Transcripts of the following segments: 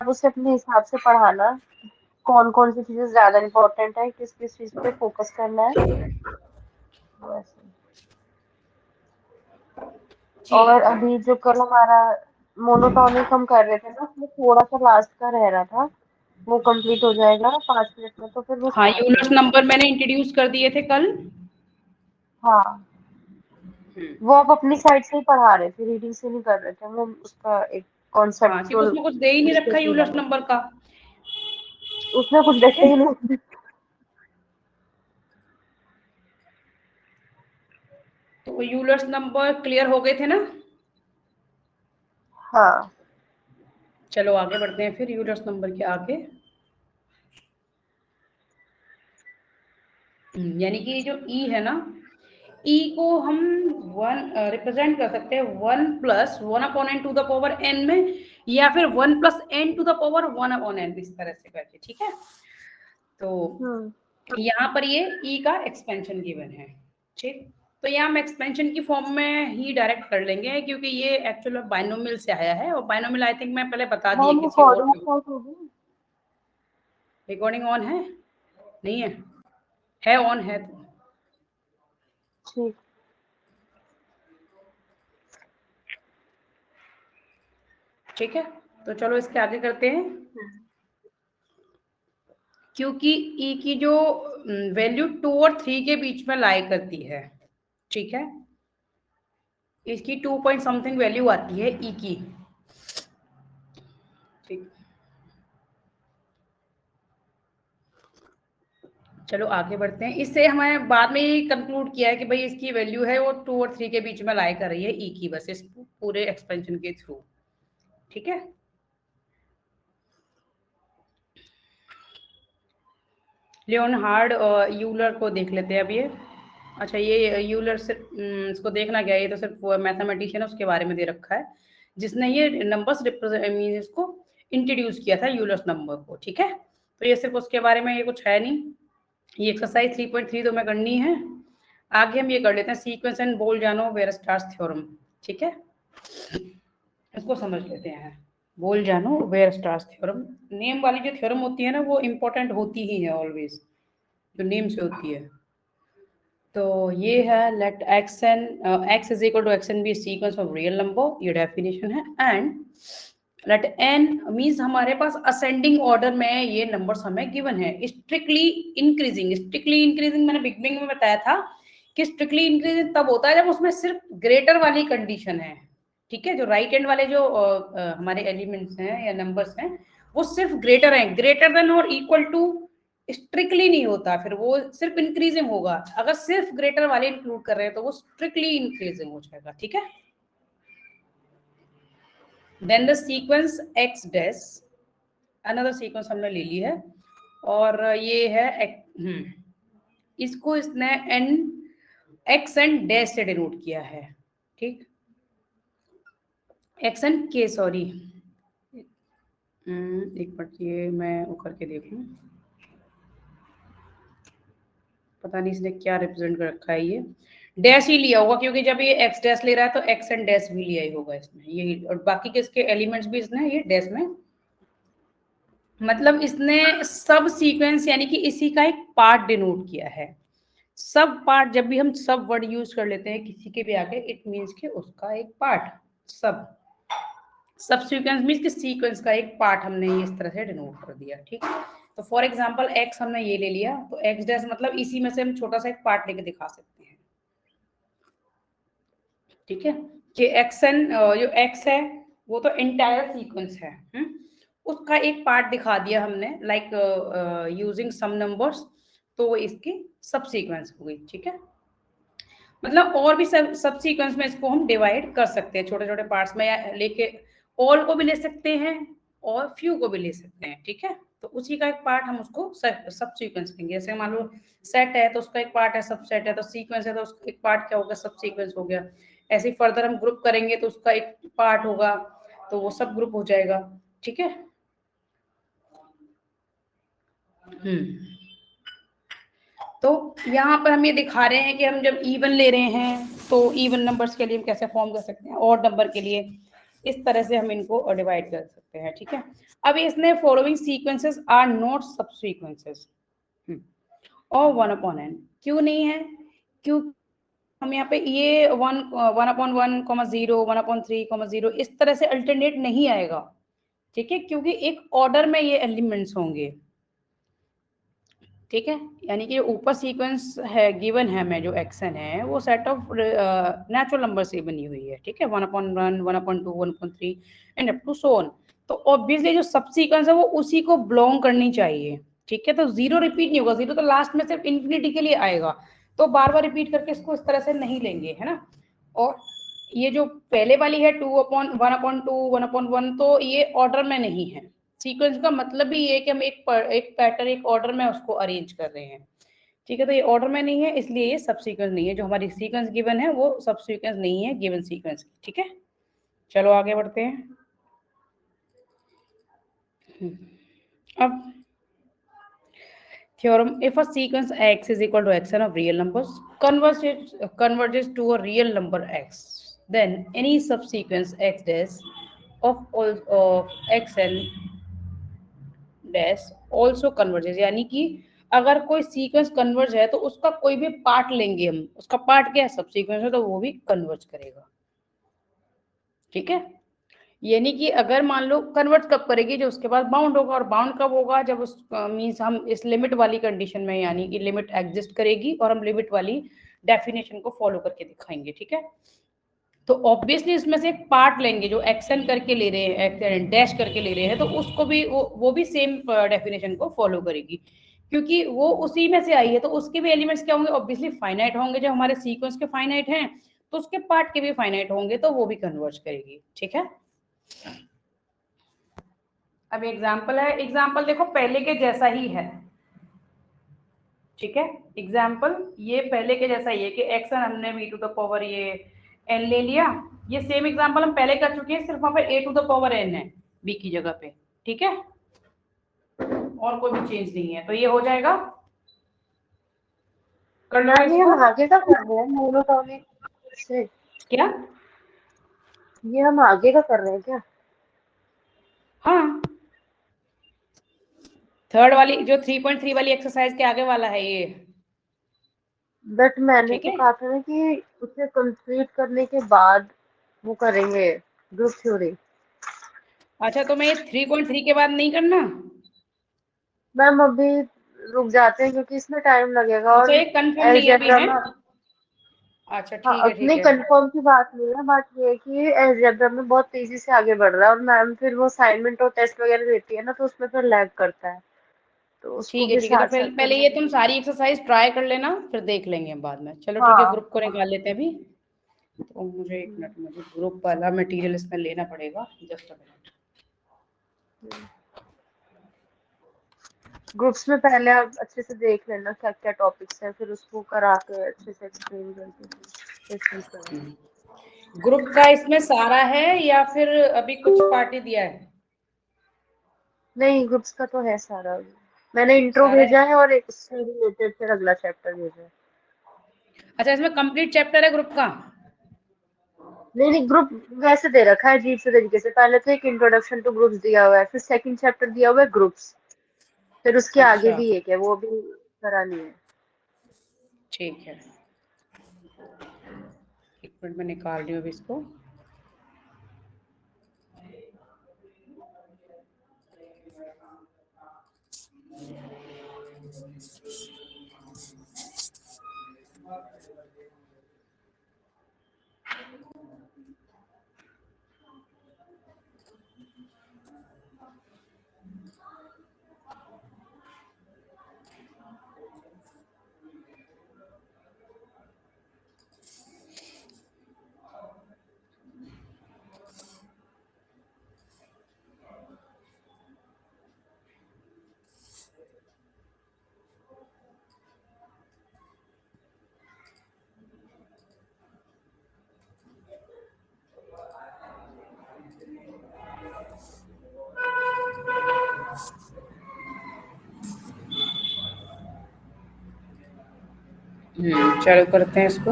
आप उसे अपने हिसाब से पढ़ाना, कौन कौन सी चीजें ज्यादा इम्पोर्टेंट है, किस किस चीज पे फोकस करना है, वैसे। जी और अभी जो कल हमारा मोनोटॉनिक हम कर रहे थे ना, उसमें थोड़ा सा लास्ट का रह रहा था, वो कंप्लीट हो जाएगा 5 मिनट में, तो फिर वो हाँ, स्टार्ट यूलर्स करेंगे। नंबर मैंने इंट्रोड्यूस कर दिए थे कल। हाँ, वो आप अपनी साइड से ही पढ़ा रहे थे, रीडिंग से नहीं कर रहे थे, वो उसका एक हाँ, क्योंकि कॉन्सेप्चुअल उसमें कुछ दे ही नहीं रखा डिस्कशन यूलर्स था, नंबर का। उसमें कुछ ठीक देखते है, ही नहीं। तो यूलर्स नंबर क्लियर हो गए थे ना। हाँ। चलो आगे बढ़ते हैं फिर यूलर्स नंबर के आगे। यानी कि जो ई है ना, ई को हम वन रिप्रेजेंट कर सकते हैं 1+1/n to the power n में, या फिर 1+n to the power 1/n, इस तरह से करके। ठीक है, तो हम्म। यहाँ पर ये ई का एक्सपेंशन गिवन है। ठीक, तो यहाँ हम एक्सपेंशन की फॉर्म में ही डायरेक्ट कर लेंगे, क्योंकि ये एक्चुअल बाइनोमियल से आया है, और बाइनोमियल आई थिंक मैं पहले बता दिए मैम किसी और रिकॉर्डिंग पे। स्टार्ट होगी। रिकॉर्डिंग ऑन है? नहीं है ऑन है तो। ठीक। ठीक है, तो चलो इसके आगे करते हैं। क्योंकि ई की जो वैल्यू 2 और 3 के बीच में लाई करती है, ठीक है, इसकी 2 पॉइंट समथिंग वैल्यू आती है ई की। ठीक, चलो आगे बढ़ते हैं। इससे हमारे बाद में ये कंक्लूड किया है कि भाई इसकी वैल्यू है वो 2 और 3 के बीच में लाई कर रही है ई की, बस इस पूरे एक्सपेंशन के थ्रू। ठीक है, लियोनहार्ड यूलर को देख लेते हैं अब ये। अच्छा, ये यूलर सिर्फ इसको देखना क्या है, ये तो सिर्फ मैथमेटिशियन है उसके बारे में दे रखा है, जिसने ये नंबर्स मीन इसको इंट्रोड्यूस किया था यूलर्स नंबर को। ठीक है, तो ये सिर्फ उसके बारे में, ये कुछ है नहीं। ये एक्सरसाइज 3.3 तो मैं करनी है। आगे हम ये कर लेते हैं सीक्वेंस एंड बोल-जानो वेयर-स्ट्रास थ्योरम। ठीक है, इसको समझ लेते हैं। बोल-जानो वेयर-स्ट्रास थ्योरम, नेम वाली जो थ्योरम होती है ना, वो इंपॉर्टेंट होती ही है ऑलवेज, जो नेम से होती है। तो ये है let x n x is equal to x n be sequence of real number, ये डेफिनेशन है। एंड लेट एन मीन्स हमारे पास असेंडिंग ऑर्डर में ये नंबर्स हमें गिवन है। स्ट्रिक्टली इंक्रीजिंग, स्ट्रिक्टली इंक्रीजिंग मैंने बिगनिंग में बताया था कि स्ट्रिक्टली इंक्रीजिंग तब होता है जब उसमें सिर्फ ग्रेटर वाली कंडीशन है। ठीक है, जो राइट हैंड वाले जो हमारे एलिमेंट्स हैं या नंबर्स हैं, वो सिर्फ ग्रेटर हैं, ग्रेटर देन और इक्वल टू स्ट्रिक्टली नहीं होता, फिर वो सिर्फ इंक्रीजिंग होगा। अगर सिर्फ ग्रेटर वाले इंक्लूड कर रहे हैं तो वो स्ट्रिक्टली इंक्रीजिंग हो जाएगा। ठीक है, then the sequence x dash, another sequence हमने ले ली है, और ये है इसको इसने एन एक्स एंड डैश से डिनोट किया है। ठीक, एक्स एंड के, सॉरी, एक मिनट, ये मैं वो करके देख लूँ, पता नहीं इसने क्या रिप्रेजेंट कर रखा है। ये डैश ही लिया होगा, क्योंकि जब ये एक्स डैश ले रहा है तो एक्स एंड डैश भी लिया ही होगा इसने, यही, और बाकी के इसके एलिमेंट्स भी इसने ये डैश में, मतलब इसने सब सीक्वेंस यानी कि इसी का एक पार्ट डिनोट किया है। सब पार्ट, जब भी हम सब वर्ड यूज कर लेते हैं किसी के भी आगे, इट मीन्स कि उसका एक पार्ट, सब सब सीक्वेंस मीन्स कि सीक्वेंस का एक पार्ट हमने इस तरह से डिनोट कर दिया। ठीक, तो फॉर एग्जांपल एक्स हमने ये ले लिया, तो एक्स डैश मतलब इसी में से हम छोटा सा एक पार्ट लेके दिखा सकते हैं। ठीक है, कि एक्स एन जो एक्स है वो तो एंटायर सीक्वेंस है, उसका एक पार्ट दिखा दिया हमने, लाइक यूजिंग सम नंबर्स, तो वो इसकी सब सीक्वेंस हो गई। ठीक है, मतलब और भी सब सीक्वेंस में इसको हम डिवाइड कर सकते हैं छोटे छोटे पार्ट्स में, या लेके ऑल को भी ले सकते हैं और फ्यू को भी ले सकते हैं। ठीक है, तो उसी का एक पार्ट हम उसको सब सीक्वेंस देंगे। जैसे मान लो सेट है तो उसका एक पार्ट है सब सेट है, तो सीक्वेंस है तो उसका एक पार्ट क्या होगा, सब सीक्वेंस हो गया। ऐसे ही फर्दर हम ग्रुप करेंगे तो उसका एक पार्ट होगा, तो वो सब ग्रुप हो जाएगा। ठीक है, तो यहाँ पर हम ये दिखा रहे हैं कि हम जब इवन ले रहे हैं तो इवन नंबर्स के लिए हम कैसे फॉर्म कर सकते हैं, और नंबर के लिए इस तरह से हम इनको डिवाइड कर सकते हैं, ठीक है। अब इसने फॉलोइंग सीक्वेंसेस आर नॉट सब सीक्वेंसेस और 1/n क्यों नहीं है, क्यों हम यहाँ पे ये 1/1, 1/0, 1/3, 0 इस तरह से अल्टरनेट नहीं आएगा, ठीक है, क्योंकि एक ऑर्डर में ये एलिमेंट्स होंगे, ठीक है। यानी कि ऊपर सीक्वेंस है गिवन है हमें जो एक्सन है वो सेट ऑफ नेचुरल नंबर से बनी हुई है, ठीक है, 1/1, 1/2, 1/3 and up to so on. तो ऑब्वियसली जो सब सीक्वेंस है वो उसी को बिलोंग करनी चाहिए, ठीक है। तो जीरो रिपीट नहीं होगा, जीरो तो लास्ट में सिर्फ इन्फिनिटी के लिए आएगा, तो बार बार रिपीट करके इसको इस तरह से नहीं लेंगे, है ना। और ये जो पहले वाली है 2/1/2, 1/1, तो ये ऑर्डर में नहीं है। सीक्वेंस का मतलब भी ये है कि हम एक पैटर्न एक ऑर्डर में उसको अरेंज कर रहे हैं, ठीक है। तो ये ऑर्डर में नहीं है, इसलिए ये सब सीक्वेंस नहीं है। जो हमारी सीक्वेंस गिवन है वो सब सीक्वेंस नहीं है गिवन सीक्वेंस, ठीक है। चलो आगे बढ़ते हैं। अब theorem, if a sequence x is equal to xn of real numbers converges to a real number x, then any subsequence x dash of xn dash also converges, यानी कि अगर कोई सीक्वेंस कन्वर्ज है तो उसका कोई भी पार्ट लेंगे हम, उसका पार्ट क्या है, सब सीक्वेंस है, तो वो भी कन्वर्ज करेगा, ठीक है। यानी कि अगर मान लो कन्वर्ट कब करेगी, जो उसके बाद बाउंड होगा, और बाउंड कब होगा, जब उस मींस हम इस लिमिट वाली कंडीशन में, यानी कि लिमिट एग्जिस्ट करेगी और हम लिमिट वाली डेफिनेशन को फॉलो करके दिखाएंगे, ठीक है। तो ऑब्वियसली इसमें से एक पार्ट लेंगे जो एक्शन करके ले रहे हैं, एक्शन डैश करके ले रहे हैं, तो उसको भी वो भी सेम डेफिनेशन को फॉलो करेगी, क्योंकि वो उसी में से आई है। तो उसके भी एलिमेंट्स क्या होंगे, ऑब्वियसली फाइनाइट होंगे, जो हमारे सीक्वेंस के फाइनाइट हैं, तो उसके पार्ट के भी फाइनाइट होंगे, तो वो भी कन्वर्ज करेगी, ठीक है। अब एग्जाम्पल है, एग्जाम्पल देखो पहले के जैसा ही है, ठीक है। एग्जाम्पल ये पहले के जैसा ही है कि एक्स एन हमने बी टू द पावर ये एन ले लिया, ये सेम एग्जाम्पल हम पहले कर चुके हैं, सिर्फ वहां पे ए टू द पावर एन है बी की जगह पे, ठीक है, और कोई भी चेंज नहीं है, तो ये हो जाएगा। कर लो मैम ये इसको। हम आगे का कर रहे हैं मोनोटोनिक से, क्या? ये हम आगे का कर रहे हैं क्या? हाँ, थर्ड वाली जो 3.3 वाली एक्सरसाइज के आगे वाला है ये, बट मैंने ठीक तो है। कहा था ना कि उसे कंप्लीट करने के बाद वो करेंगे ग्रुप थ्योरी। अच्छा, तो मैं ये 3.3 के बाद नहीं करना? मैम अभी रुक जाते हैं क्योंकि इसमें टाइम लगेगा अच्छा, और ये कंफर्म नहीं है अभी अलजेब्रा है? में। अच्छा, हाँ ठीक है ठीक नहीं, है। कंफर्म की बात नहीं है, बात ये है कि अलजेब्रा में बहुत तेजी से आगे बढ़ रहा है और मैम फिर वो असाइनमेंट और टेस्ट वगैरह देती है ना, तो उसमें फिर लैग करता है, तो उसको भी ठीक है, तो साथ साथ पहले पहले करना ये तुम जरूरी सारी एक्सरसाइज ट्राई कर लेना, फिर देख लेंगे हम बाद में। चलो है। ठीक है, हाँ। ग्रुप को निकाल लेते हैं अभी। तो मुझे एक मिनट, मुझे ग्रुप वाला मटेरियल इसमें लेना पड़ेगा, जस्ट अ मिनट। ग्रुप्स में पहले आप अच्छे से देख लेना क्या क्या टॉपिक्स हैं, फिर उसको करा के अच्छे से एक्सप्लेन करके फिर चीज करेंगे। ग्रुप का इसमें सारा है या फिर अभी कुछ पार्टी दिया है? नहीं, ग्रुप्स का तो है सारा। मैंने इंट्रो सारा है। भेजा है और एक उससे रिलेटेड फिर अगला चैप्टर भेजा है। अच्छा, इसमें कंप्लीट चैप्टर है ग्रुप का? नहीं नहीं, ग्रुप वैसे दे रखा है अजीब से तरीके से। पहले तो एक इंट्रोडक्शन टू ग्रुप्स दिया हुआ है, फिर सेकंड चैप्टर दिया हुआ है ग्रुप्स, फिर उसके आगे अच्छा, भी एक है, वो भी करानी है। ठीक है, एक मिनट में निकाल रही हूँ अभी इसको। चलो करते हैं इसको।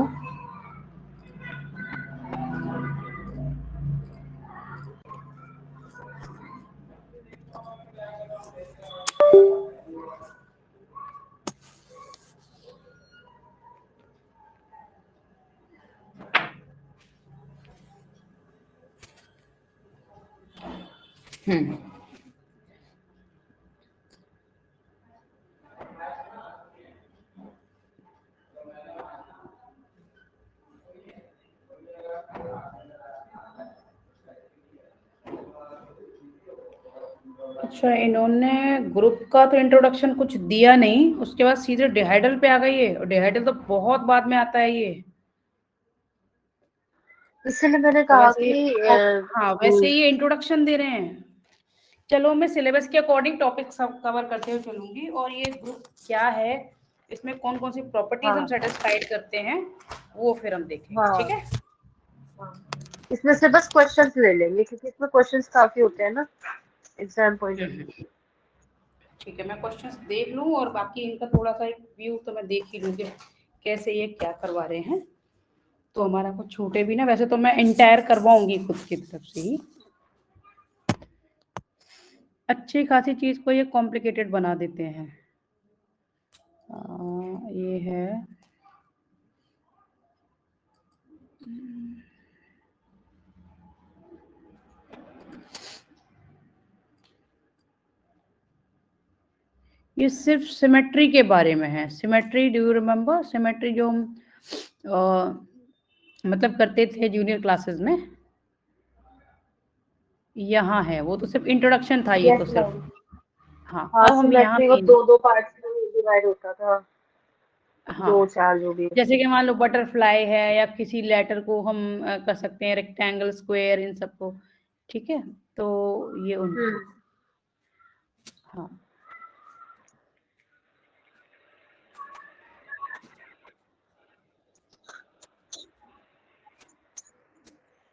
अच्छा, इन्होंने ग्रुप का तो इंट्रोडक्शन कुछ दिया नहीं, उसके बाद सीधे डिहाइडल पे आ गई है, और डिहाइडल तो बहुत बाद में आता है ये। इसलिए मैंने तो कहा वैसे कि हाँ, वैसे ये इंट्रोडक्शन दे रहे हैं। चलो, मैं सिलेबस के अकॉर्डिंग टॉपिक सब कवर करते हुए चलूंगी, और ये ग्रुप क्या है, इसमें कौन कौन सी प्रॉपर्टीज हम हाँ सेटिस्फाइड करते हैं, वो फिर हम देखेंगे। हाँ ठीक है, हाँ, इसमें से बस क्वेश्चंस ले लेंगे क्योंकि इसमें क्वेश्चंस काफी होते हैं ना एग्जाम पॉइंट ऑफ व्यू। ठीक है, मैं क्वेश्चंस देख लूं, और बाकी इनका थोड़ा सा एक व्यू तो मैं देख ही लूंगी कैसे ये क्या करवा रहे हैं, तो हमारा कुछ छूटे भी ना। वैसे तो मैं इंटायर करवाऊंगी खुद की तरफ से ही, अच्छी खासी चीज को ये कॉम्प्लिकेटेड बना देते हैं। ये है, ये सिर्फ सिमेट्री के बारे में है। Symmetry, do you remember symmetry, जो हम मतलब करते थे जूनियर क्लासेस में, यहाँ है वो तो सिर्फ इंट्रोडक्शन था ये तो यस सिर्फ। मैम। हाँ, हाँ अब हम यहाँ सिमेट्री वो मेन, दो दो पार्ट्स में डिवाइड होता था, हाँ, दो चार जो भी। जैसे कि मान लो बटरफ्लाई है, या किसी लेटर को हम कर सकते हैं रेक्टेंगल, स्क्वायर, इन सबको। ठीक है, तो ये उनको, हाँ,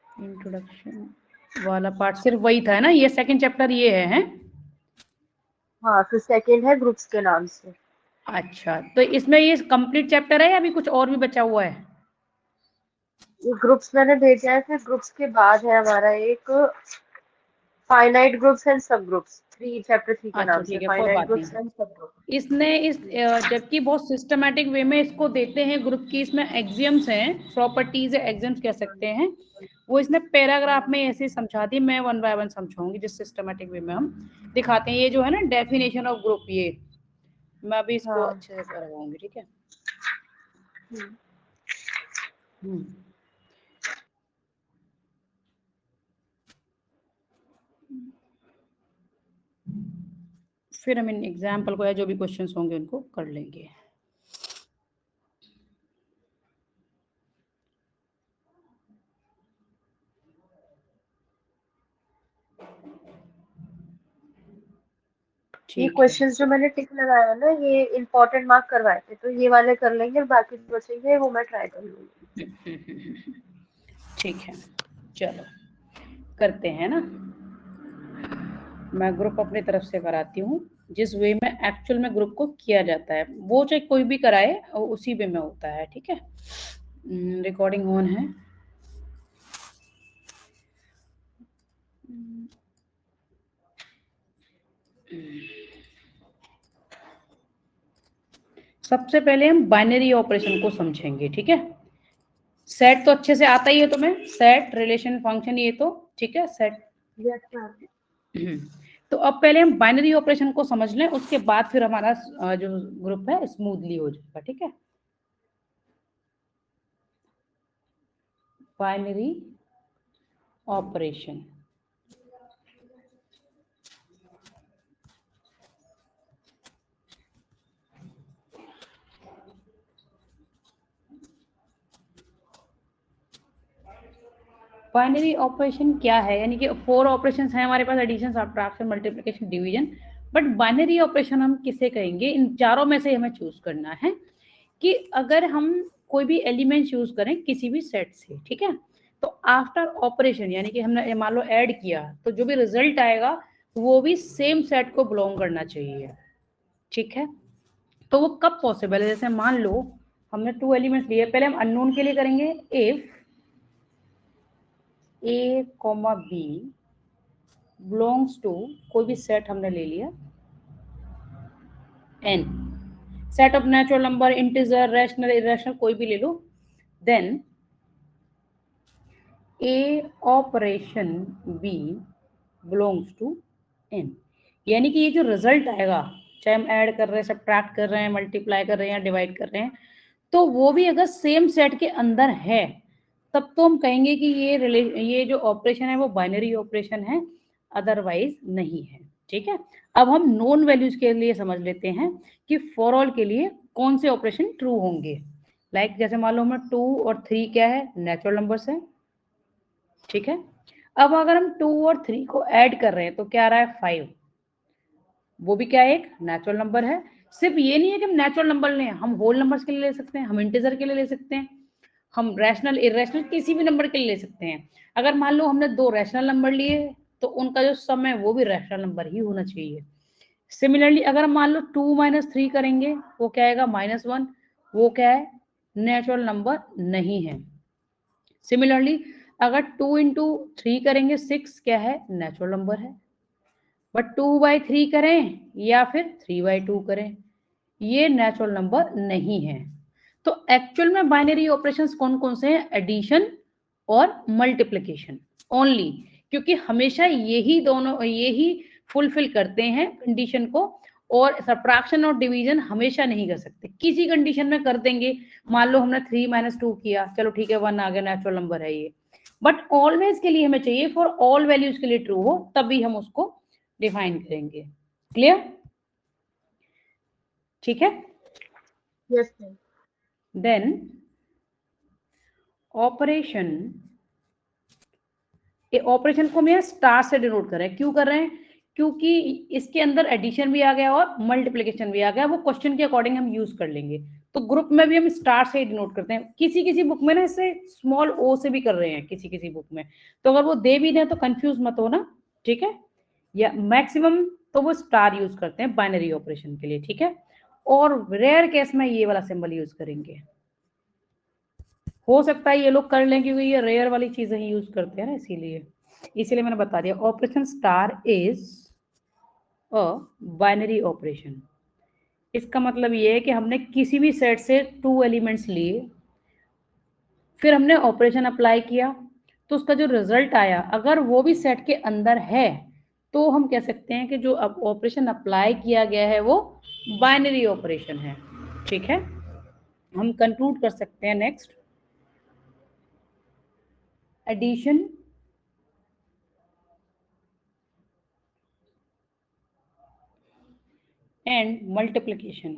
इंट्रोडक्शन वाला पार्ट सिर्फ वही था ना, ये सेकंड चैप्टर ये है, हैं? हाँ फिर सेकंड है ग्रुप्स के नाम से। अच्छा, तो इसमें ये कंप्लीट चैप्टर है या अभी कुछ और भी बचा हुआ है? ये ग्रुप्स मैंने भेजा है, फिर ग्रुप्स के बाद है हमारा एक फाइनाइट ग्रुप्स एंड सब ग्रुप्स, चैप्टर 3 के अच्छा नाम से ठीक है, कोई फाइनाइट बात नहीं। ग्रुप्स एंड सब ग्रुप्स। इसने इस जबकि बहुत सिस्टमैटिक वे में इसको देते हैं ग्रुप की, इसमें एक्सियम्स हैं, प्रॉपर्टीज है, एक्सियम्स कह सकते हैं, वो इसने पैराग्राफ में ऐसे समझा दी। मैं वन बाय वन समझाऊंगी जिस सिस्टमैटिक वे में हम दिखाते हैं। ये जो है ना डेफिनेशन ऑफ ग्रुप, ये मैं अभी इसको हाँ अच्छे से करवाऊंगी। ठीक है, हम्म, फिर हम इन एग्जाम्पल को या जो भी क्वेश्चंस होंगे उनको कर लेंगे। ये ठीक है, क्वेश्चंस जो मैंने टिक लगाया है ना, ये इम्पोर्टेंट मार्क करवाए थे, तो ये वाले कर लेंगे और बाकी जो बचेंगे वो मैं ट्राई कर लूंगी। ठीक है, चलो करते हैं ना। मैं ग्रुप अपनी तरफ से कराती हूँ, जिस वे में एक्चुअल में ग्रुप को किया जाता है, वो चाहे कोई भी कराए उसी वे में होता है। ठीक है, रिकॉर्डिंग ऑन है। सबसे पहले हम बाइनरी ऑपरेशन को समझेंगे। ठीक है, सेट तो अच्छे से आता ही है तुम्हें, सेट, रिलेशन, फंक्शन, ये तो ठीक है, सेट। Yes ma'am. तो अब पहले हम बाइनरी ऑपरेशन को समझ लें, उसके बाद फिर हमारा जो ग्रुप है स्मूथली हो जाएगा। ठीक है, बाइनरी ऑपरेशन, बाइनरी ऑपरेशन क्या है, यानी कि 4 ऑपरेशंस हैं हमारे पास, addition, subtraction, multiplication, division. But binary operation हम किसे कहेंगे, इन चारों में से हमें चूज करना है कि अगर हम कोई भी एलिमेंट यूज करें किसी भी सेट से, ठीक है, तो आफ्टर ऑपरेशन, यानी कि हमने मान लो ऐड किया, तो जो भी रिजल्ट आएगा वो भी सेम सेट को बिलोंग करना चाहिए। ठीक है, तो वो कब पॉसिबल है, जैसे मान लो हमने 2 एलिमेंट्स लिए, पहले हम अननोन के लिए करेंगे, if a comma b belongs to, कोई भी सेट हमने ले लिया, n, set of natural number, integer, rational, irrational, कोई भी ले लो, then A operation B belongs to n, यानी कि ये जो रिजल्ट आएगा, चाहे हम ऐड कर रहे हैं, सब्ट्रैक्ट कर रहे हैं, मल्टीप्लाई कर रहे हैं या डिवाइड कर रहे हैं, तो वो भी अगर सेम सेट के अंदर है तब तो हम कहेंगे कि ये जो ऑपरेशन है वो बाइनरी ऑपरेशन है, अदरवाइज नहीं है। ठीक है, अब हम नॉन वैल्यूज के लिए समझ लेते हैं कि फॉर ऑल के लिए कौन से ऑपरेशन ट्रू होंगे। लाइक जैसे मान लो हमें 2 और 3 क्या है, नेचुरल नंबर्स है। ठीक है, अब अगर हम 2 और 3 को ऐड कर रहे हैं तो क्या आ रहा है, 5, वो भी क्या है, एक नेचुरल नंबर है। सिर्फ ये नहीं है कि हम नेचुरल नंबर लें, हम होल नंबर्स के लिए ले सकते हैं, हम इंटीजर के लिए ले सकते हैं, हम रैशनल इरेशनल किसी भी नंबर के लिए ले सकते हैं। अगर मान लो हमने 2 रैशनल नंबर लिए तो उनका जो सम है वो भी रैशनल नंबर ही होना चाहिए। सिमिलरली अगर हम मान लो 2 माइनस 3 करेंगे वो क्या आएगा, -1, वो क्या है, नेचुरल नंबर नहीं है। सिमिलरली अगर 2 इंटू 3 करेंगे 6 क्या है, नेचुरल नंबर है। बट 2/3 करें या फिर 3/2 करें, ये नेचुरल नंबर नहीं है। तो एक्चुअल में बाइनरी ऑपरेशंस कौन कौन से हैं, एडिशन और मल्टीप्लिकेशन ओनली, क्योंकि हमेशा यही फुलफिल करते हैं कंडीशन को, और सब्ट्रैक्शन और डिवीजन हमेशा नहीं कर सकते, किसी कंडीशन में कर देंगे। मान लो हमने 3 - 2 किया, चलो ठीक है 1 आ गया, नेचुरल नंबर है ये। बट ऑलवेज के लिए हमें चाहिए फॉर ऑल वैल्यूज के लिए ट्रू हो, तभी हम उसको डिफाइन करेंगे। क्लियर? ठीक है, यस मैम। देन ऑपरेशन, ये ऑपरेशन को हम स्टार से डिनोट कर रहे हैं, क्यों कर रहे हैं, क्योंकि इसके अंदर एडिशन भी आ गया और मल्टीप्लिकेशन भी आ गया, वो क्वेश्चन के अकॉर्डिंग हम यूज कर लेंगे। तो ग्रुप में भी हम स्टार से डिनोट करते हैं, किसी किसी बुक में ना इसे स्मॉल ओ से भी कर रहे हैं, किसी किसी बुक में। तो अगर वो दे भी दें तो कंफ्यूज मत हो ना, ठीक है। या मैक्सिमम तो वो स्टार यूज करते हैं बाइनरी ऑपरेशन के लिए, ठीक है। और रेयर केस में ये वाला सिंबल यूज करेंगे। हो सकता है ये लोग कर लें क्योंकि ये रेयर वाली चीजें ही यूज करते हैं ना, इसीलिए मैंने बता दिया। Operation star is a binary operation. इसका मतलब ये है कि हमने किसी भी सेट से 2 एलिमेंट्स लिए, फिर हमने ऑपरेशन अप्लाई किया, तो उसका जो रिजल्ट आया अगर वो भी सेट के अंदर है तो हम कह सकते हैं कि जो अब ऑपरेशन अप्लाई किया गया है वो बाइनरी ऑपरेशन है। ठीक है, हम कंक्लूड कर सकते हैं। Next, addition and multiplication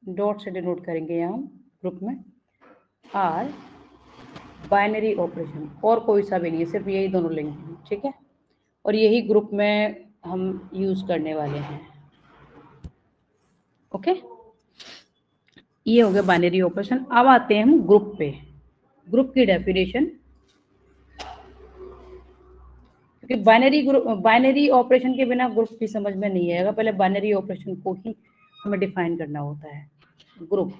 dot से डिनोट करेंगे यहाँ हम ग्रुप में, आर बाइनरी ऑपरेशन, और कोई सा भी नहीं है, सिर्फ यही दोनों लेंगे। ठीक है, और यही ग्रुप में हम यूज करने वाले हैं। ओके, ये हो गया बाइनरी ऑपरेशन। अब आते हैं हम ग्रुप पे। ग्रुप की डेफिनेशन, क्योंकि बाइनरी ऑपरेशन के बिना ग्रुप की समझ में नहीं आएगा, पहले बाइनरी ऑपरेशन को ही हमें डिफाइन करना होता है। ग्रुप,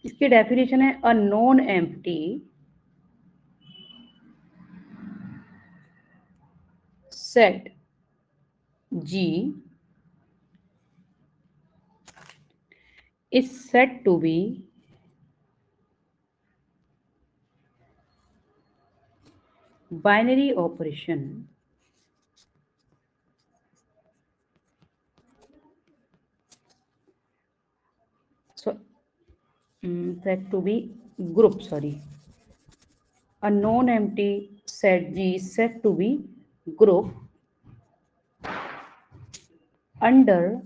इसकी डेफिनेशन है अ non empty set G is said to be binary operation said to be group, a non-empty set G is said to be group under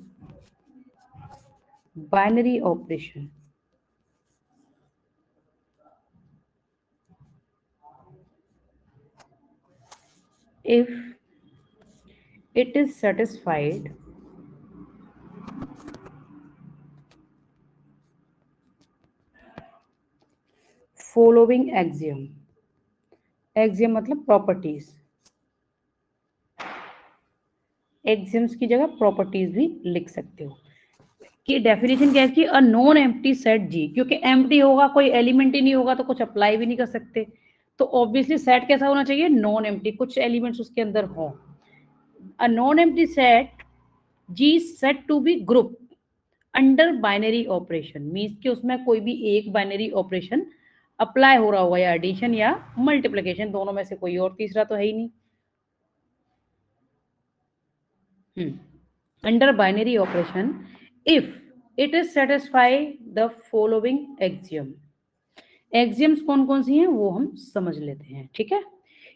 binary operation if it is satisfied following axiom। axiom मतलब properties, axioms की जगह properties भी लिख सकते हो। कि definition क्या है कि अ नॉन एम्प्टी सेट जी, क्योंकि एम्प्टी होगा, कोई एलिमेंट ही नहीं होगा तो कुछ अप्लाई भी नहीं कर सकते। तो ऑब्वियसली सेट कैसा होना चाहिए, नॉन एम्प्टी, कुछ एलिमेंट्स उसके अंदर हो। A non empty set G said to be group under binary operation means कि उसमें कोई भी एक बाइनरी ऑपरेशन अप्लाई हो रहा होगा, या एडिशन या मल्टीप्लिकेशन, दोनों में से कोई और तीसरा तो है ही नहीं। Under binary operation if it is satisfy the following axiom. Axioms कौन कौन सी हैं वो हम समझ लेते हैं, ठीक है।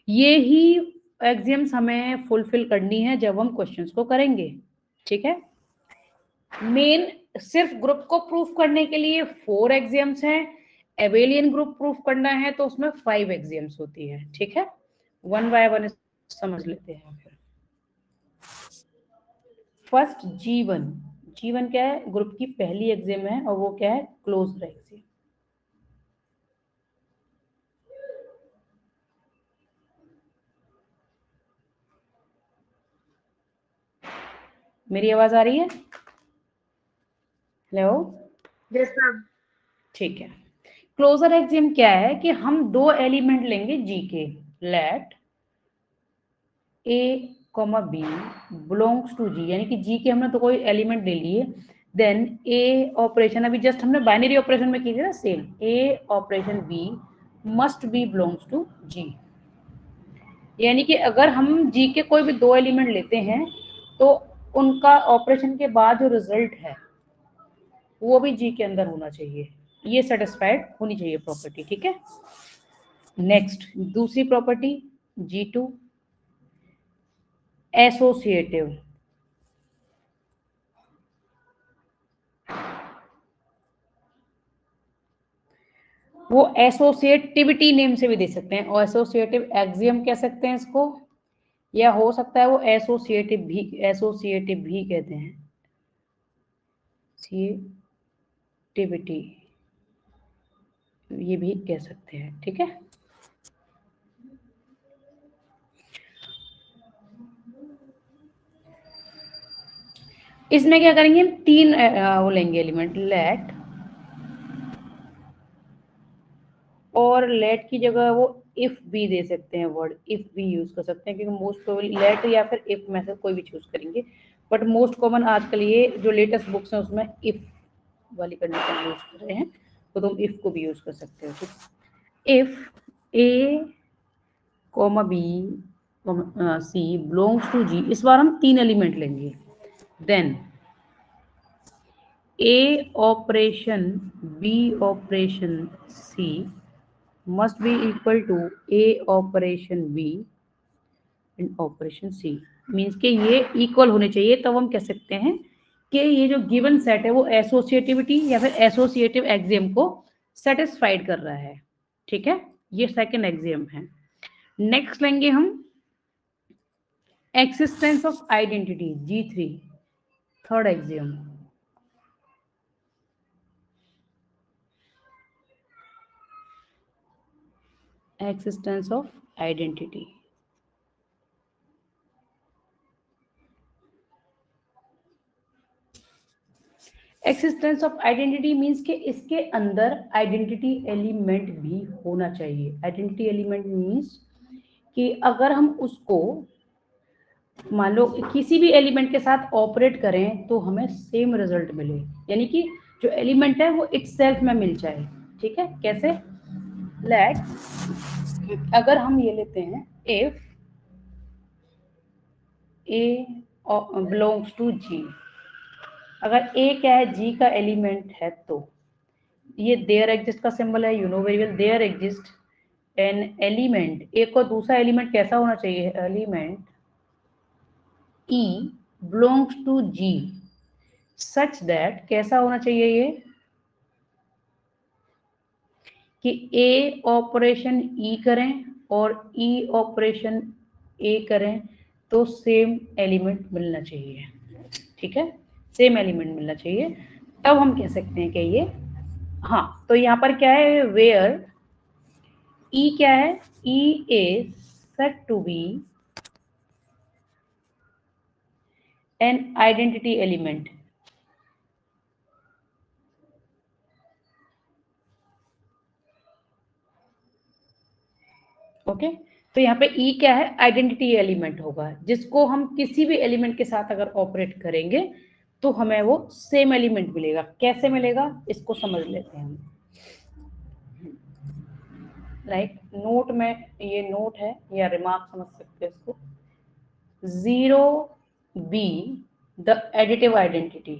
ये ही एक्सियम्स हमें फुलफिल करनी है जब हम क्वेश्चंस को करेंगे, ठीक है। मेन सिर्फ ग्रुप को प्रूफ करने के लिए 4 एक्सियम्स हैं, एबेलियन ग्रुप प्रूफ करना है तो उसमें 5 एक्सियम्स होती है, ठीक है। वन बाय वन समझ लेते हैं फिर। फर्स्ट G1, G1 क्या है, ग्रुप की पहली एक्सियम है और वो क्या है, क्लोज्ड एक्सियम। मेरी आवाज आ रही है? हेलो? Yes ma'am. ठीक है। क्लोजर एक्सियम क्या है कि हम 2 एलिमेंट लेंगे जी के, let a comma b belongs to G, यानी कि जी के हमने तो कोई एलिमेंट ले लिए, देन ए ऑपरेशन, अभी जस्ट हमने बाइनरी ऑपरेशन में की थी ना same, a operation b must be belongs to G. यानी कि अगर हम जी के कोई भी 2 एलिमेंट लेते हैं तो उनका ऑपरेशन के बाद जो रिजल्ट है वो भी जी के अंदर होना चाहिए, ये सेटिस्फाइड होनी चाहिए प्रॉपर्टी, ठीक है। नेक्स्ट दूसरी प्रॉपर्टी G2 एसोसिएटिव। वो एसोसिएटिविटी नेम से भी दे सकते हैं, और एसोसिएटिव एक्सियम कह सकते हैं इसको, या हो सकता है वो एसोसिएटिव भी कहते हैं, सिएटिविटी ये भी कह सकते हैं, ठीक है। इसमें क्या करेंगे हम, 3 वो लेंगे एलिमेंट, लेट, और लेट की जगह वो इफ भी दे सकते हैं, वर्ड इफ भी यूज कर सकते हैं, क्योंकि मोस्ट प्रोबेबली लेट या फिर इफ में से कोई भी चूज करेंगे, बट मोस्ट कॉमन आजकल ये जो लेटेस्ट बुक्स हैं उसमें इफ वाली कंडीशन यूज कर रहे हैं, तो तुम इफ को भी यूज कर सकते हो, ठीक। If a comma b c belongs to G, इस बार हम 3 एलिमेंट लेंगे, then a operation b operation c must be equal to A operation B and operation C, means कि ये इक्वल होने चाहिए, तब हम कह सकते हैं कि ये जो गिवन सेट है वो एसोसिएटिविटी या फिर एसोसिएटिव एक्सियम को सेटिस्फाइड कर रहा है, ठीक है। ये सेकंड एक्सियम है। नेक्स्ट लेंगे हम existence of identity G3, third axiom. Existence of identity, existence of identity means कि इसके अंदर आइडेंटिटी एलिमेंट भी होना चाहिए। आइडेंटिटी एलिमेंट मीन्स कि अगर हम उसको मान लो किसी भी एलिमेंट के साथ ऑपरेट करें तो हमें सेम रिजल्ट मिले, यानी कि जो एलिमेंट है वो इटसेल्फ में मिल जाए, ठीक है। कैसे, लेट अगर हम ये लेते हैं इफ ए बिलोंग्स टू जी, अगर ए क्या है, जी का एलिमेंट है, तो ये देयर एग्जिस्ट का सिंबल है, you know very well, there exist an element, एक और दूसरा एलिमेंट कैसा होना चाहिए, element e belongs to G such that, कैसा होना चाहिए ये, कि ए ऑपरेशन ई करें और ई ऑपरेशन ए करें तो सेम एलिमेंट मिलना चाहिए, ठीक है, सेम एलिमेंट मिलना चाहिए, तब हम कह सकते हैं कि ये, हाँ। तो यहाँ पर क्या है, वेयर ई क्या है, e is said to be an identity element, okay. तो यहाँ पे ई क्या है, आइडेंटिटी एलिमेंट होगा, जिसको हम किसी भी एलिमेंट के साथ अगर ऑपरेट करेंगे तो हमें वो सेम एलिमेंट मिलेगा। कैसे मिलेगा इसको समझ लेते हैं हम। लाइक नोट में, ये नोट है या रिमार्क समझ सकते हैं इसको। 0b the additive identity.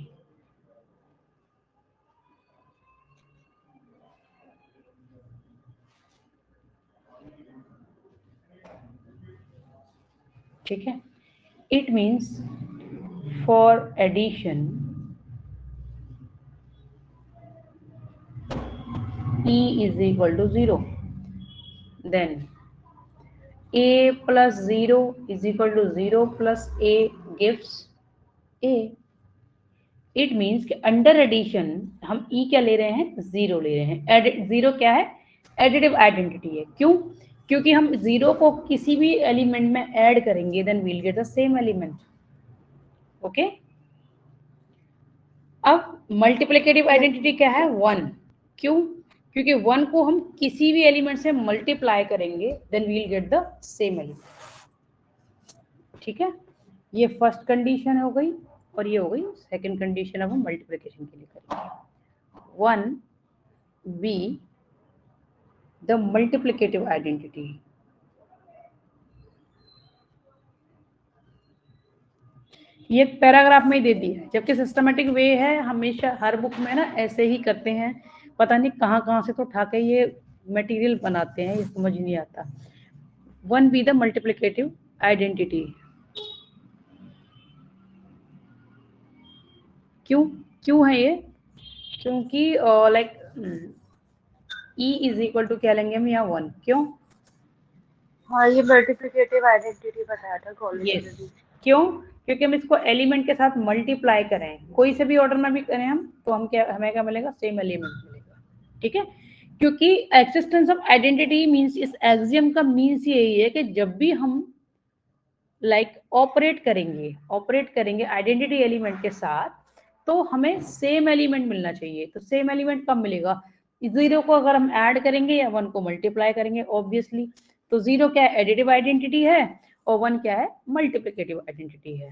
ठीक है, it means for addition e is equal to 0, then a plus 0 is equal to 0 plus a gives a. It means कि अंडर एडिशन हम e क्या ले रहे हैं, 0 ले रहे हैं। 0 क्या है, एडिटिव आइडेंटिटी है। क्यों, क्योंकि हम 0 को किसी भी एलिमेंट में ऐड करेंगे then we'll get the same element. Okay, अब मल्टीप्लिकेटिव आइडेंटिटी क्या है, 1। क्यों, क्योंकि 1 को हम किसी भी एलिमेंट से मल्टीप्लाई करेंगे then we'll get the same element. ठीक है, ये फर्स्ट कंडीशन हो गई और ये हो गई सेकंड कंडीशन। अब हम मल्टीप्लिकेशन के लिए करेंगे 1 b द मल्टीप्लिकेटिव आइडेंटिटी। ये पैराग्राफ में ही दे दिया है, जबकि सिस्टमेटिक वे है हमेशा हर बुक में ना ऐसे ही करते हैं। पता नहीं कहाँ कहाँ से तो उठा के ये मटेरियल बनाते हैं, ये समझ नहीं आता। 1 बी द मल्टीप्लिकेटिव आइडेंटिटी। क्यों, क्यों है ये, क्योंकि like e is equal to क्या लेंगे हम यहाँ 1। क्यों, हाँ ये मल्टीप्लिकेटिव आइडेंटिटी बताया था कॉलेज यस में भी। क्यों, क्योंकि हम इसको एलिमेंट के साथ मल्टीप्लाई करें, कोई से भी ऑर्डर में भी करें हम, तो हम क्या, हमें क्या मिलेगा, सेम एलिमेंट मिलेगा। ठीक है, क्योंकि एक्सिस्टेंस ऑफ आइडेंटिटी मींस, इस एक्सियम का मींस यही है कि जब भी हम लाइक ऑपरेट करेंगे आइडेंटिटी एलिमेंट के साथ, तो हमें सेम एलिमेंट मिलना चाहिए। तो सेम एलिमेंट कब मिलेगा, 0 को अगर हम ऐड करेंगे या 1 को मल्टीप्लाई करेंगे ऑब्वियसली। तो 0 क्या है, एडिटिव आइडेंटिटी है, और 1 क्या है, मल्टीप्लिकेटिव आइडेंटिटी है।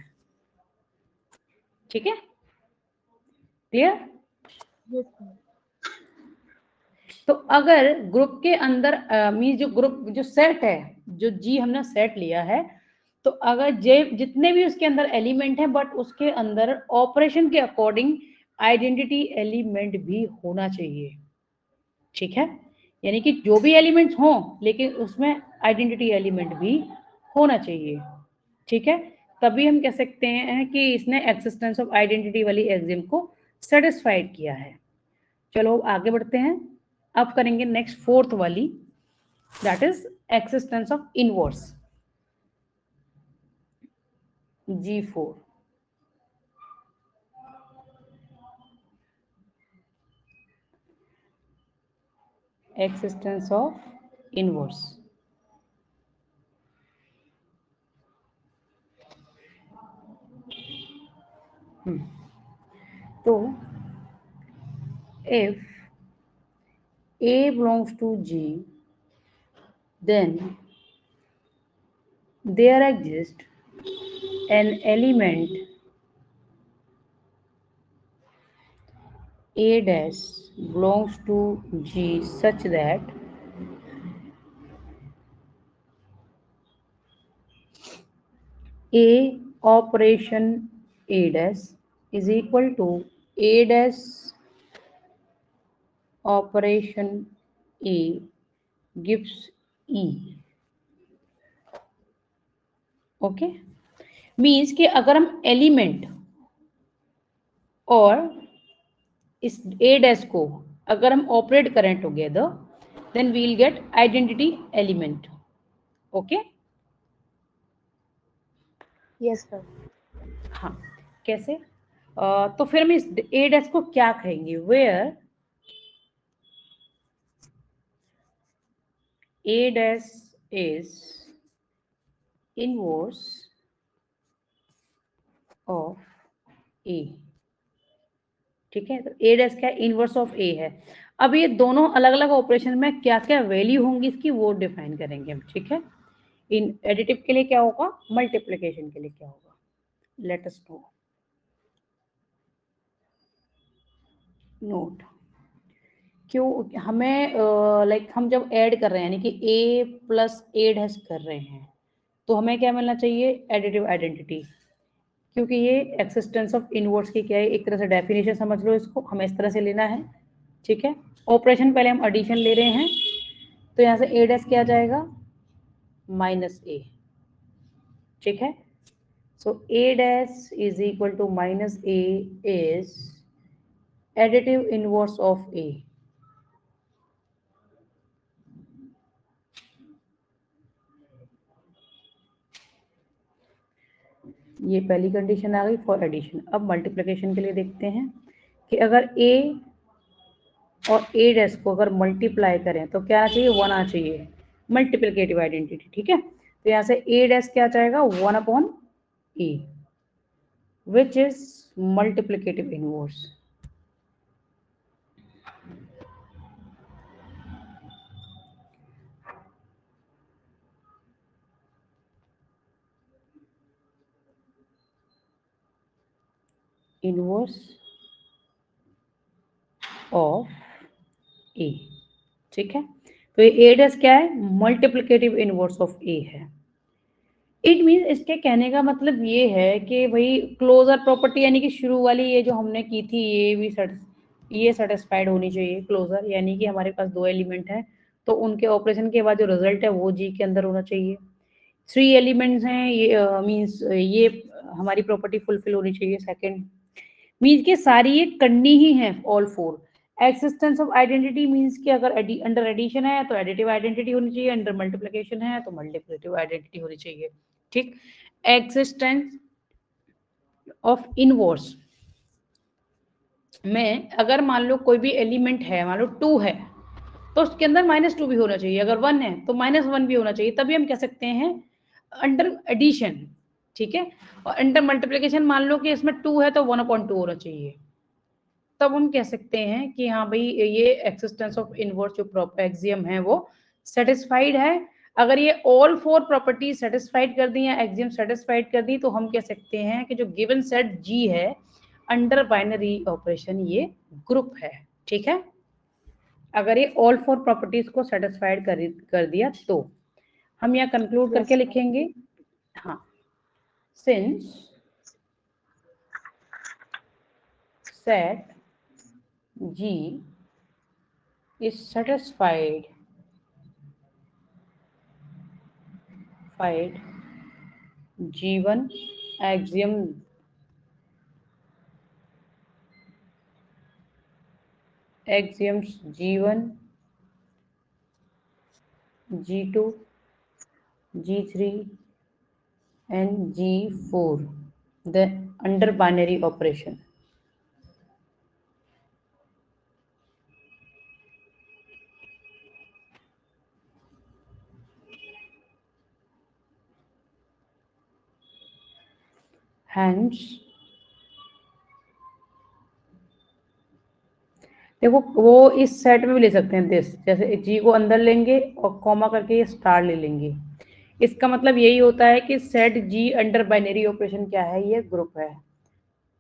ठीक है, क्लियर। Yes, sir. तो अगर ग्रुप के अंदर मीन जो ग्रुप जो सेट है, जो जी हमने सेट लिया है, तो अगर जे जितने भी उसके अंदर एलिमेंट है, बट उसके अंदर ऑपरेशन के अकॉर्डिंग आइडेंटिटी एलिमेंट भी होना चाहिए। ठीक है, यानी कि जो भी एलिमेंट्स हों लेकिन उसमें आइडेंटिटी एलिमेंट भी होना चाहिए। ठीक है, तभी हम कह सकते हैं कि इसने एक्सिस्टेंस ऑफ आइडेंटिटी वाली एक्सियम को सेटिस्फाइड किया है। चलो आगे बढ़ते हैं, अब करेंगे नेक्स्ट फोर्थ वाली, that is existence of inverse, G4। Existence of inverse. तो if A belongs to G, then there exists an element A dash belongs to G such that A operation A dash is equal to A dash operation A gives E। Okay, means कि अगर हम element और इस A dash को अगर हम operate करें together, then we'll get identity element. Okay, Yes, sir. हाँ, कैसे, तो फिर हम इस A डैश को क्या कहेंगे, where A dash is inverse of A। ठीक है, तो A डैश क्या, इनवर्स ऑफ A है। अब ये दोनों अलग अलग ऑपरेशन में क्या क्या वैल्यू होंगी इसकी, वो डिफाइन करेंगे हम। ठीक है, इन एडिटिव के लिए क्या होगा, मल्टीप्लिकेशन के लिए क्या होगा, लेट अस नो। नोट क्यों हमें लाइक हम जब ऐड कर रहे हैं यानी कि ए प्लस ए डैश कर रहे हैं तो हमें क्या मिलना चाहिए एडिटिव आइडेंटिटी क्योंकि ये एक्सिस्टेंस ऑफ इनवर्स की क्या है एक तरह से डेफिनेशन समझ लो इसको हमें इस तरह से लेना है ठीक है ऑपरेशन पहले हम एडिशन ले रहे हैं तो यहाँ से ए डैश क्या आ जाएगा माइनस ए ठीक है so a dash is equal to minus a is additive inverse of a ये पहली कंडीशन आ गई फॉर एडिशन अब मल्टीप्लिकेशन के लिए देखते हैं कि अगर ए और ए डैश को अगर मल्टीप्लाई करें तो क्या आना चाहिए वन आना चाहिए मल्टीप्लिकेटिव आइडेंटिटी ठीक है तो यहाँ से ए डैश क्या आ जाएगा one upon a which is multiplicative inverse inverse of a ठीक है तो ये ए डैश क्या है मल्टीप्लिकेटिव इनवर्स ऑफ ए है इट मीन इसके कहने का मतलब ये है कि भाई क्लोजर प्रॉपर्टी यानी कि शुरू वाली ये जो हमने की थी ये भी ये सेटिस्फाइड होनी चाहिए क्लोजर यानी कि हमारे पास दो एलिमेंट है तो उनके ऑपरेशन के बाद जो रिजल्ट है वो जी के अंदर होना चाहिए थ्री एलिमेंट्स हैं ये मीन्स ये हमारी प्रॉपर्टी फुलफिल होनी चाहिए सेकंड मीन्स के सारी ये करनी ही है all four existence of identity means कि अगर अंडर एडिशन है तो एडिटिव आइडेंटिटी होनी चाहिए अंडर मल्टीप्लिकेशन है तो मल्टीप्लिकेटिव आइडेंटिटी होनी चाहिए ठीक एक्सिस्टेंस ऑफ इनवर्स में अगर मान लो कोई भी एलिमेंट है मान लो टू है तो उसके अंदर माइनस टू भी होना चाहिए अगर वन है तो माइनस वन भी होना चाहिए तभी हम कह सकते हैं अंडर एडिशन ठीक है और अंडर मल्टीप्लिकेशन मान लो कि इसमें टू है तो वन अपॉइंट टू होना चाहिए तब हम कह सकते हैं कि हाँ भाई ये एक्सिस्टेंस ऑफ इनवर्स जो एक्सियम है वो सेटिस्फाइड है अगर ये ऑल फोर प्रॉपर्टी सेटिस्फाइड कर दी या एक्सियम सेटिस्फाइड कर दी तो हम कह सकते हैं कि जो गिवन सेट जी है अंडर बाइनरी ऑपरेशन ये ग्रुप है ठीक है अगर ये ऑल फोर प्रॉपर्टीज को सेटिस्फाइड कर दिया तो हम यहाँ कंक्लूड करके yes, लिखेंगे हाँ since set G is satisfied G1 axiom axioms G1 G2 G3 and G4 the under binary operation hence देखो वो इस सेट में भी ले सकते हैं दिस जैसे जी को अंदर लेंगे और कॉमा करके ये स्टार ले लेंगे इसका मतलब यही होता है कि सेट जी अंडर बाइनरी ऑपरेशन क्या है ये ग्रुप है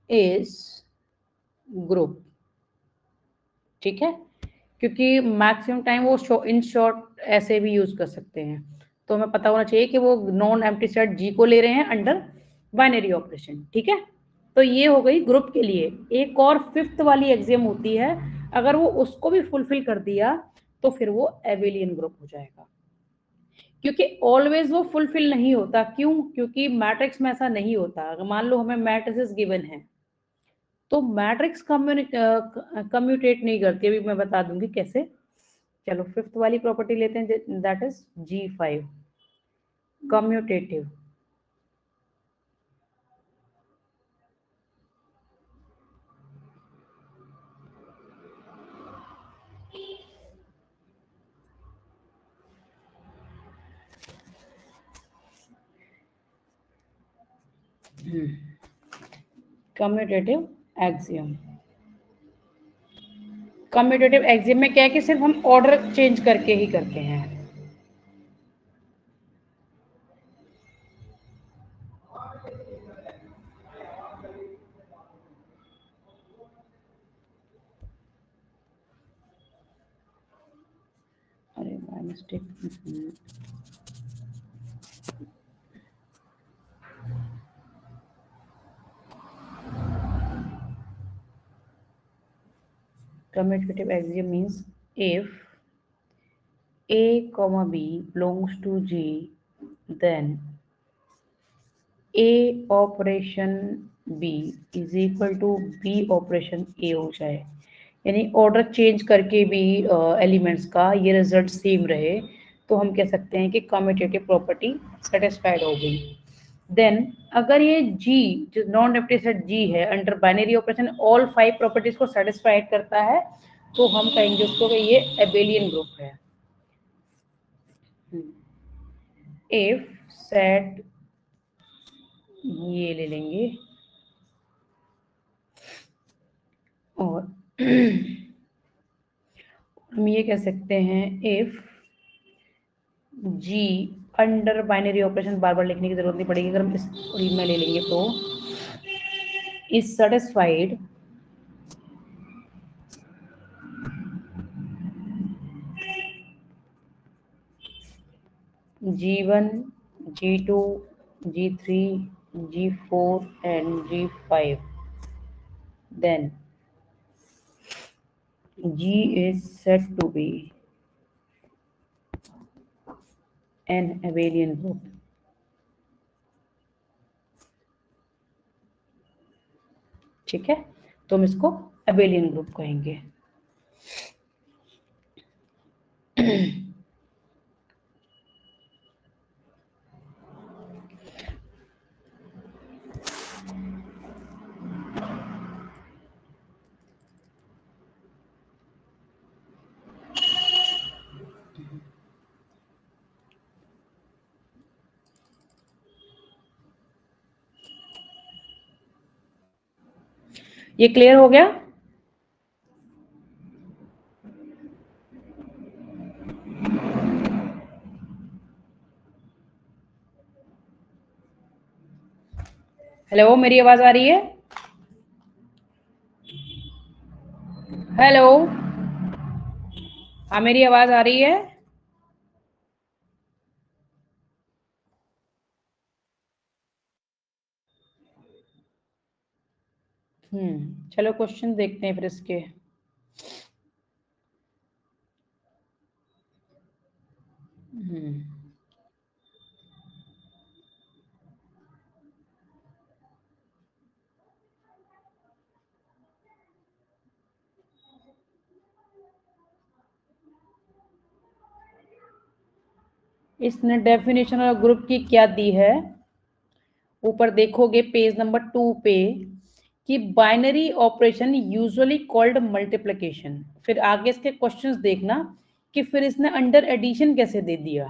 इज ग्रुप ठीक है क्योंकि मैक्सिमम टाइम वो इन शॉर्ट ऐसे भी यूज कर सकते हैं तो हमें पता होना चाहिए कि वो नॉन एम्प्टी सेट जी को ले रहे हैं अंडर बाइनरी ऑपरेशन ठीक है तो ये हो गई ग्रुप के लिए एक और फिफ्थ वाली एग्जाम होती है अगर वो उसको भी फुलफिल कर दिया तो फिर वो एबिलियन ग्रुप हो जाएगा क्योंकि ऑलवेज वो फुलफिल नहीं होता क्यों क्योंकि मैट्रिक्स में ऐसा नहीं होता अगर मान लो हमें मैट्रिसेस गिवन है तो मैट्रिक्स कम्यूटेट नहीं करती अभी मैं बता दूंगी कैसे चलो फिफ्थ वाली प्रॉपर्टी लेते हैं that is G5 commutative commutative axiom commutative axiom में क्या है कि सिर्फ हम ऑर्डर चेंज करके ही करते हैं by mistake. Commutative axiom means if A, B belongs to G, then A operation B is equal to B operation A हो जाए, यानी ऑर्डर चेंज करके भी एलिमेंट्स का ये रिजल्ट सेम रहे तो हम कह सकते हैं कि कम्यूटेटिव प्रॉपर्टी सेटिस्फाइड हो गई। देन अगर ये G जो नॉन डेफिनेट सेट G है under binary operation all 5 properties को सेटिस्फाइड करता है तो हम कहेंगे उसको कि ये एबेलियन ग्रुप है। इफ सेट ये ले लेंगे और हम ये कह सकते हैं if G under binary operation बार बार लिखने की जरूरत नहीं पड़ेगी, अगर हम इस में ले लेंगे तो is satisfied G1, G2, G3, G4 and G5, then G is said to be an abelian group। ठीक है, तो हम इसको abelian ग्रुप कहेंगे। ये क्लियर हो गया? हेलो, मेरी आवाज आ रही है? हेलो, हाँ मेरी आवाज आ रही है? चलो क्वेश्चन देखते हैं फिर इसके। इसने डेफिनेशन ऑफ ग्रुप की क्या दी है, ऊपर देखोगे पेज नंबर 2 पे कि binary operation usually called multiplication. फिर आगे इसके क्वेश्चंस देखना कि फिर इसने अंडर एडिशन कैसे दे दिया।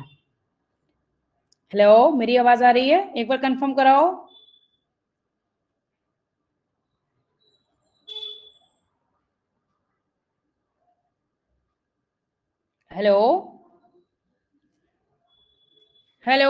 हेलो, मेरी आवाज आ रही है? एक बार कंफर्म कराओ। हेलो हेलो,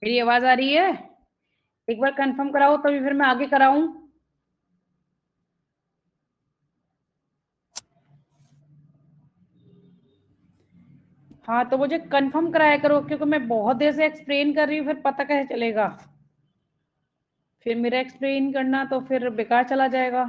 मेरी आवाज आ रही है? एक बार कंफर्म कराओ तभी फिर मैं आगे कराऊं। हाँ तो मुझे कंफर्म कराया करो, क्योंकि मैं बहुत देर से एक्सप्लेन कर रही हूँ, फिर पता कैसे चलेगा? फिर मेरा एक्सप्लेन करना तो फिर बेकार चला जाएगा।